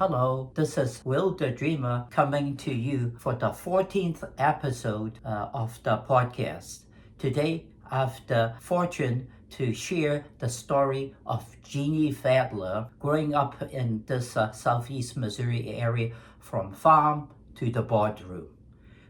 Hello, this is Will the Dreamer coming to you for the 14th episode of the podcast. Today, I have the fortune to share the story of Jeannie Fadler growing up in this southeast Missouri area from farm to the boardroom.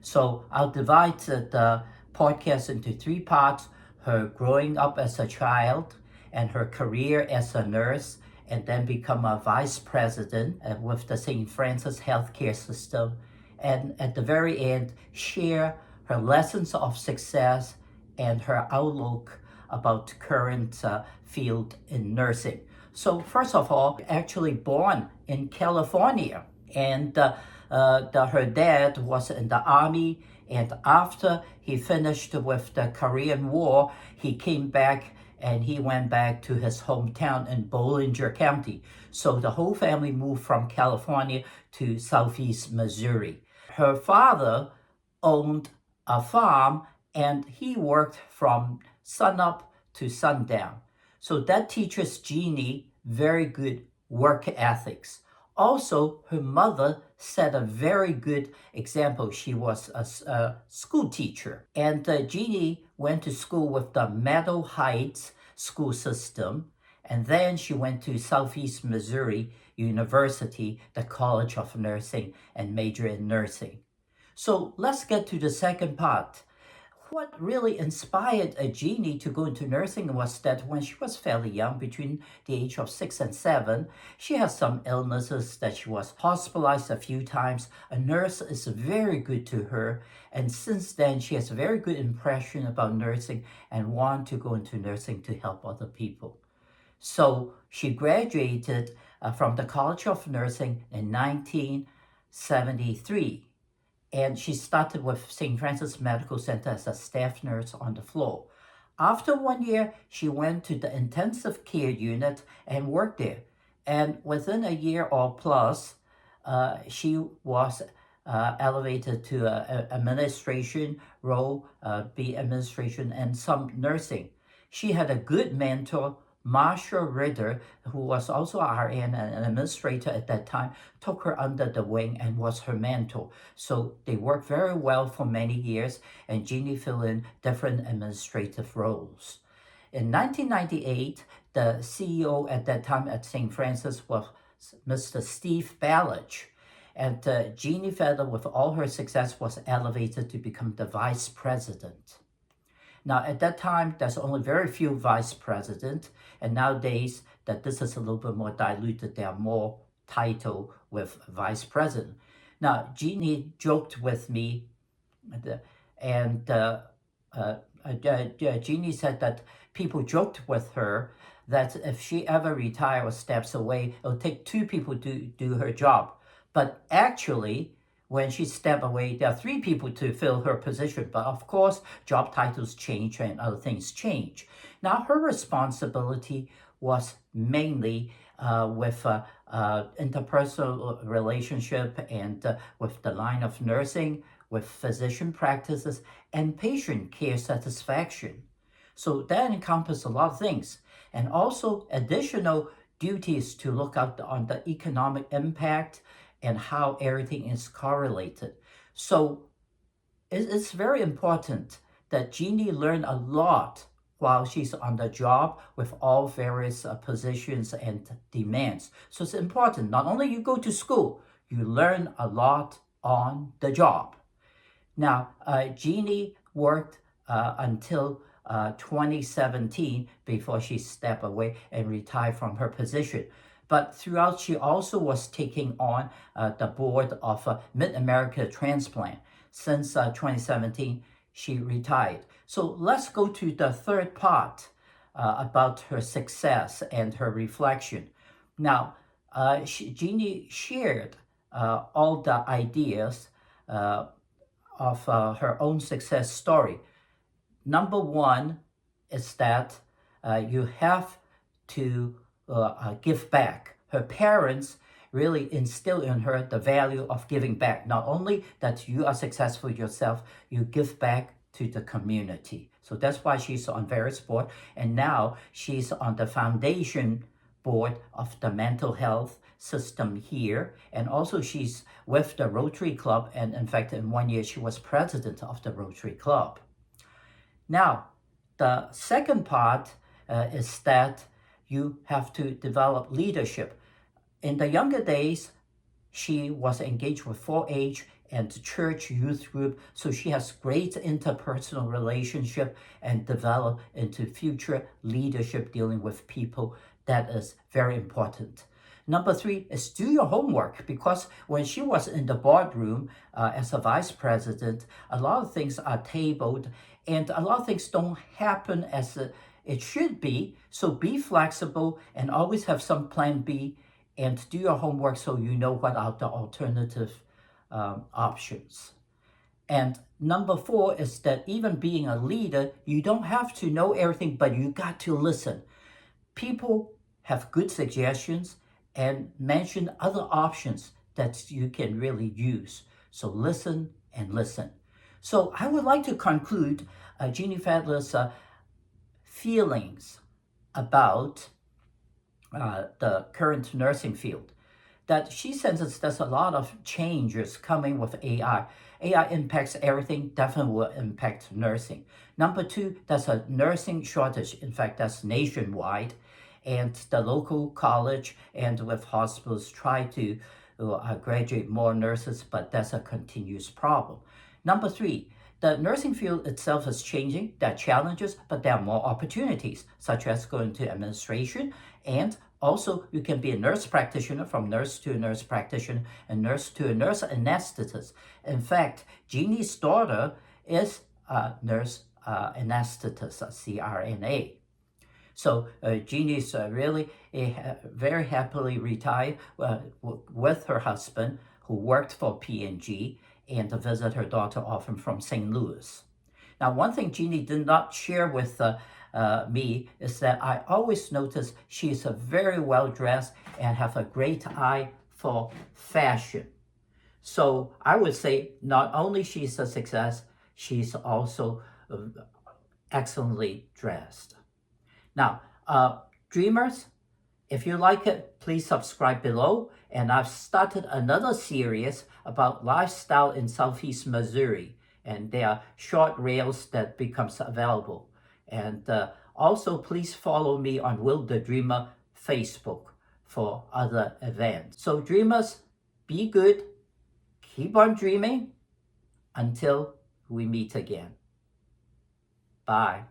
So I'll divide the podcast into three parts: her growing up as a child and her career as a nurse, and then become a vice president with the St. Francis healthcare system. And at the very end, share her lessons of success and her outlook about current field in nursing. So first of all, actually born in California, and her dad was in the army, and after he finished with the Korean War, he came back and he went back to his hometown in Bollinger County. So the whole family moved from California to southeast Missouri. Her father owned a farm and he worked from sunup to sundown. So that teaches Jeannie very good work ethics. Also, her mother set a very good example. She was a school teacher. And Jeannie went to school with the Meadow Heights school system. And then she went to Southeast Missouri University, the College of Nursing, and majored in nursing. So let's get to the second part. What really inspired Jeannie to go into nursing was that when she was fairly young, between the age of 6 and 7, she had some illnesses that she was hospitalized a few times. A nurse is very good to her, and since then she has a very good impression about nursing and want to go into nursing to help other people. So she graduated from the College of Nursing in 1973. And she started with St. Francis Medical Center as a staff nurse on the floor. After 1 year, she went to the intensive care unit and worked there. And within a year or plus, she was elevated to an administration role, be administration and some nursing. She had a good mentor. Marcia Ritter, who was also RN and an administrator at that time, took her under the wing and was her mentor. So they worked very well for many years, and Jeannie filled in different administrative roles. In 1998, the CEO at that time at St. Francis was Mr. Steve Ballage. And Jeannie Fadler, with all her success, was elevated to become the vice president. Now, at that time, there's only very few vice presidents, and nowadays that this is a little bit more diluted. There are more title with vice president. Now, Jeannie joked with me, and Jeannie said that people joked with her that if she ever retires or steps away, it'll take two people to do her job. But actually, when she stepped away, there are three people to fill her position. But of course, job titles change and other things change. Now, her responsibility was mainly with interpersonal relationship and with the line of nursing, with physician practices, and patient care satisfaction. So that encompasses a lot of things. And also additional duties to look out on the economic impact and how everything is correlated. So it's very important that Jeannie learn a lot while she's on the job with all various positions and demands. So it's important, not only you go to school, you learn a lot on the job. Now, Jeannie worked until 2017 before she stepped away and retired from her position. But throughout, she also was taking on the board of Mid-America Transplant. Since 2017, she retired. So let's go to the third part about her success and her reflection. Now, Jeannie shared all the ideas of her own success story. Number one is that you have to give back. Her parents really instill in her the value of giving back. Not only that you are successful yourself, you give back to the community. So that's why she's on various boards. And now she's on the foundation board of the mental health system here, and also she's with the Rotary Club, and in fact in 1 year she was president of the Rotary Club. Now, the second part is that you have to develop leadership. In the younger days, she was engaged with 4-H and church youth group, so she has great interpersonal relationship and develop into future leadership dealing with people. That is very important. Number 3 is do your homework, because when she was in the boardroom as a vice president, a lot of things are tabled and a lot of things don't happen as it should be. So be flexible and always have some plan B, and do your homework so you know what are the alternative options. And number 4 is that even being a leader, you don't have to know everything, but you got to listen. People have good suggestions and mention other options that you can really use. So listen and listen. So I would like to conclude Jeannie Fadler's feelings about the current nursing field, that she senses there's a lot of changes coming with AI. AI impacts everything, definitely will impact nursing. Number 2, there's a nursing shortage. In fact, that's nationwide. And the local college and with hospitals try to graduate more nurses, but that's a continuous problem. Number 3, the nursing field itself is changing. There are challenges, but there are more opportunities, such as going to administration, and also you can be a nurse practitioner, from nurse to a nurse practitioner, and nurse to a nurse anesthetist. In fact, Jeannie's daughter is a nurse anesthetist, a CRNA. So Jeannie's really very happily retired with her husband, who worked for P&G, and to visit her daughter often from St. Louis. Now, one thing Jeannie did not share with me is that I always notice she's a very well dressed and have a great eye for fashion. So I would say not only she's a success, she's also excellently dressed. Now, dreamers, if you like it, please subscribe below. And I've started another series about lifestyle in Southeast Missouri. And there are short reels that becomes available. And also, please follow me on Will the Dreamer Facebook for other events. So dreamers, be good. Keep on dreaming until we meet again. Bye.